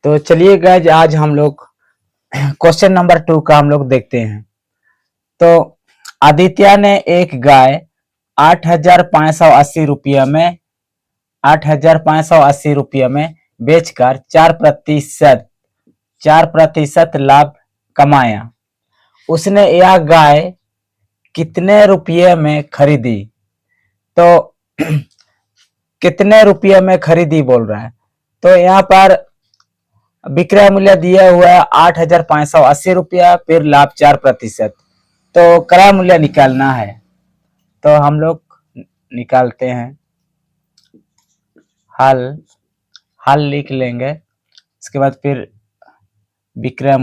तो चलिए गाइज आज हम लोग क्वेश्चन नंबर 2 का हम लोग देखते हैं। तो आदित्य ने एक गाय 8,580 रुपये में बेचकर 4% लाभ कमाया। उसने यह गाय कितने रुपये में खरीदी? तो कितने रुपये में खरीदी बोल रहा है। तो यहाँ पर विक्रय मूल्य दिया हुआ है 8,580 रुपया, फिर लाभ 4%। तो क्रय मूल्य निकालना है। तो हम लोग निकालते हैं। हल लिख लेंगे। इसके बाद फिर विक्रय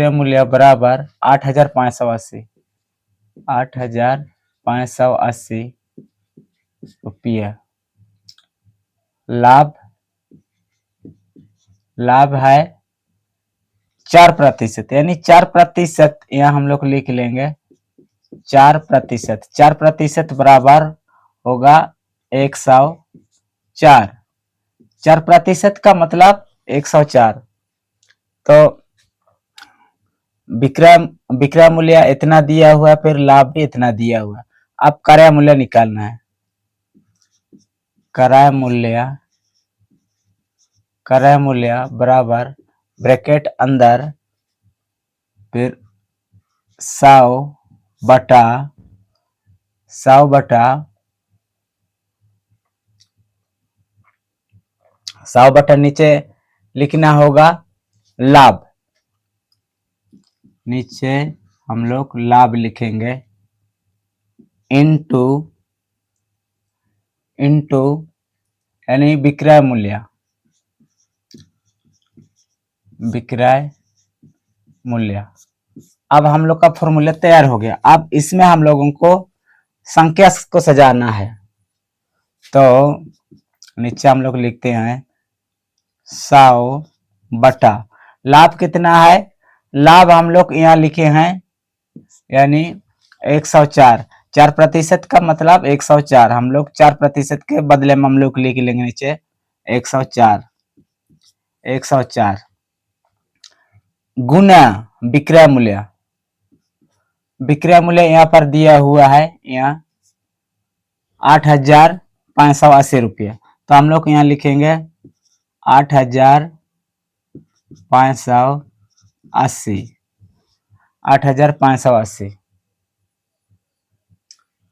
मूल्य बराबर 8,580 रुपया। लाभ है 4%, यानी 4% यहाँ हम लोग लिख लेंगे। 4% बराबर होगा 104। 4% का मतलब 104। तो विक्रय मूल्य इतना दिया हुआ है, फिर लाभ भी इतना दिया हुआ है। अब क्रय मूल्य निकालना है। क्रय मूल्य बराबर ब्रैकेट अंदर फिर 100 बटा नीचे लिखना होगा लाभ। नीचे हम लोग लाभ लिखेंगे इनटू यानी विक्रय मूल्य। अब हम लोग का फॉर्मूला तैयार हो गया। अब इसमें हम लोगों को संख्या को सजाना है। तो नीचे हम लोग लिखते हैं 100 बटा लाभ कितना है। लाभ हम लोग यहाँ लिखे हैं यानी 104। 4% का मतलब 104। हम लोग 4% के बदले में हम लोग लिख लेंगे नीचे 104 गुना विक्रय मूल्य यहाँ पर दिया हुआ है यहाँ 8,580 रुपये। तो हम लोग यहाँ लिखेंगे 8,580।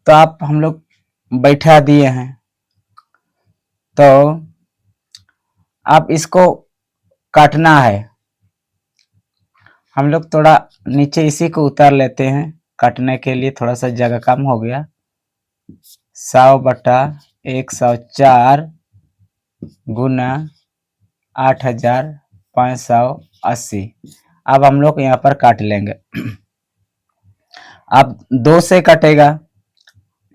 तो आप हम लोग बैठा दिए हैं। तो आप इसको काटना है। हम लोग थोड़ा नीचे इसी को उतार लेते हैं। काटने के लिए थोड़ा सा जगह कम हो गया। 100 बटा 104 गुना 8,580। अब हम लोग यहाँ पर काट लेंगे। अब 2 से कटेगा।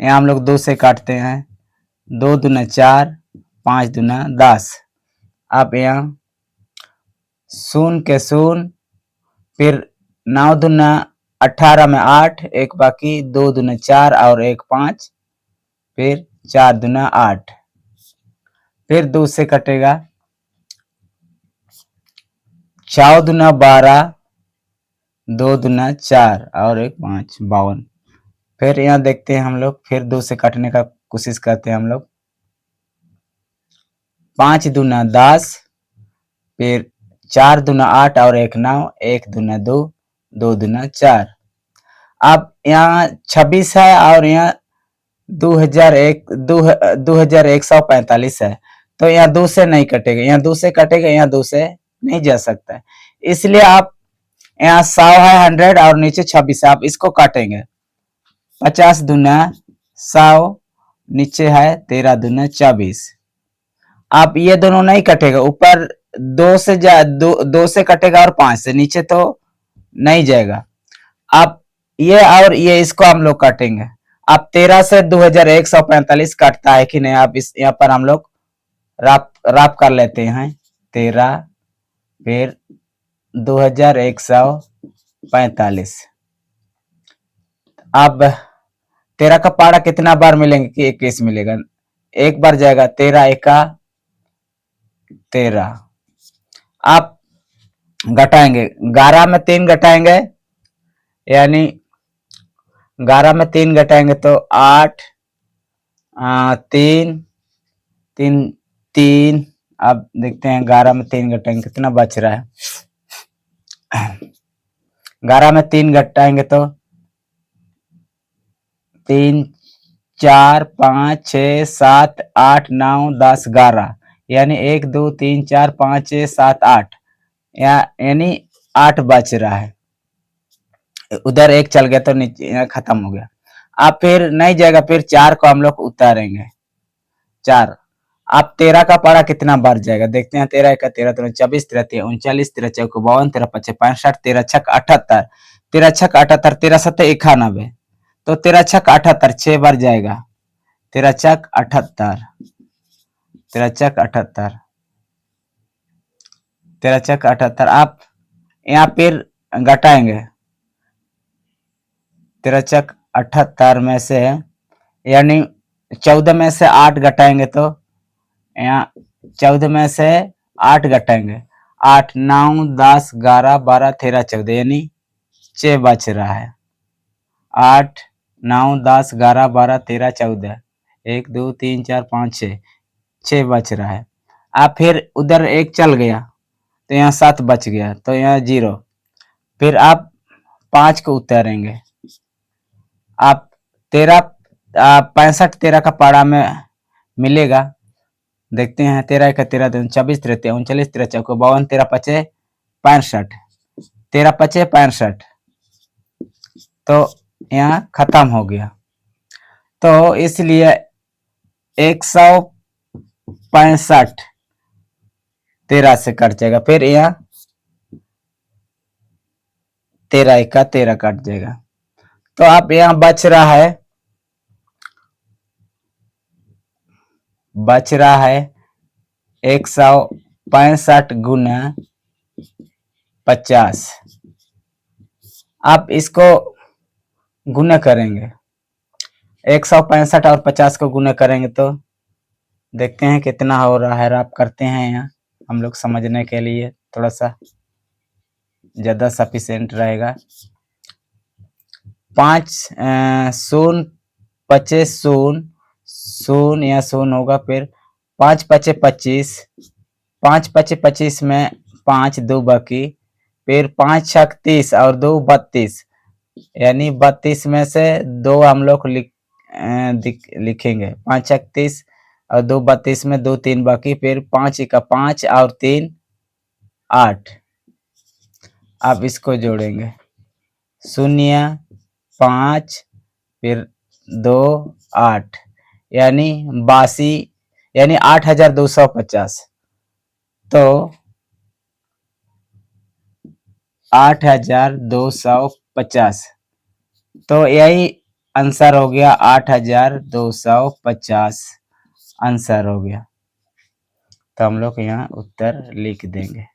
यहाँ हम लोग 2 से काटते हैं। 2 दूना 4, 5 दूना 10। अब यहाँ 0 के 0, फिर 9 दूना 18 में 8, एक बाकी 2 दूना 4 और 1 5, फिर 4 दूना 8, फिर 2 से कटेगा। 4 दूना 12, 2 दूना 4 और 1 5, 52। फिर यहाँ देखते हैं हम लोग, फिर 2 से काटने का कोशिश करते हैं हम लोग। 5 दूना 10, फिर 4 दूना 8 और 1 9, 1 दूना 2, 2 दूना 4। अब यहाँ 26 है और यहाँ 2145 है। तो यहाँ 2 से नहीं कटेगा, यहाँ 2 से कटेगा, यहाँ 2 से नहीं जा सकता है। इसलिए आप यहाँ 100 है 100 और नीचे 26 है, आप इसको काटेंगे। 50 दूना 100, नीचे है 13 दूना 24। आप ये दोनों नहीं कटेगा, ऊपर 2 से कटेगा और 5 से, नीचे तो नहीं जाएगा। आप ये और ये इसको हम लोग काटेंगे। अब 13 से 2145 काटता है कि नहीं, आप इस यहाँ पर हम लोग राप कर लेते हैं। 13 फिर 2145। अब 13 का पारा कितना बार मिलेंगे कि 21 मिलेगा। एक बार जाएगा, 13 एका 13। आप घटाएंगे, 11 में 3 घटाएंगे, यानी 11 में 3 घटाएंगे तो 8, 3 3 3। अब देखते हैं 11 में 3 घटाएंगे कितना बच रहा है। 11 में 3 घटाएंगे तो 3 4 5 6 7 8 9 10 11, यानी 1 2 3 4 5 6 7 8, यानी 8 बच रहा है। उधर एक चल गया तो नीचे खत्म हो गया। अब फिर नहीं जाएगा, फिर 4 को हम लोग उतारेंगे। 4, अब 13 का पारा कितना बढ़ जाएगा, देखते हैं। 13 का 13 तो 24, 13 39, 13 चौक 52, 13 पचे 65, 13 छक 78, 13 छक 78, 13 सत्ते 91, तो 13 छक 78 6 बार जाएगा। 13 छक 78, 13 छक 78, 13 छक 78। आप यहाँ फिर घटाएंगे, 13 छक 78 में से, यानी 14 में से 8 घटाएंगे तो यहाँ 14 में से 8 घटाएंगे, 8 9 10 11 12 13 14, यानी 6 बच रहा है। 8 9 10 11 12 13 14, 1 2 3 4 5 6, 6 बच रहा है। अब फिर उधर एक चल गया तो यहाँ 7 बच गया, तो यहाँ 0। फिर आप 5 को उतारेंगे, आप 13 65 13 का पारा में मिलेगा। देखते हैं, 13 का 13 24, 13 39, 13 चौक 52, 13 पचे 65, 13 पचे 65, तो यहाँ खत्म हो गया। तो इसलिए 165 13 से कट जाएगा, फिर यहाँ 13 एका 13 कट जाएगा। तो आप यहाँ बच रहा है 165 गुना 50। आप इसको गुना करेंगे, 165 और 50 को गुना करेंगे तो देखते हैं कितना हो रहा है। आप करते हैं यहाँ, हम लोग समझने के लिए थोड़ा सा ज़्यादा सफिशिएंट रहेगा। 5 शून्य पचे शून्य शून्य, या शून्य होगा, फिर 5 पचे 25, 5 पचे 25 में 5 2 बाकी, फिर 5 छक 30 और 2 32, यानी 32 में से 2 हम लोग लिखेंगे। 5 छक 30 और 2 32 में 2 3 बाकी, फिर 5 का 5 और 3 8। अब इसको जोड़ेंगे, 0 5 फिर 2 8, यानी 82, यानी 8250। तो 8250, तो यही आंसर हो गया। 8250 आंसर हो गया। तो हम लोग यहाँ उत्तर लिख देंगे।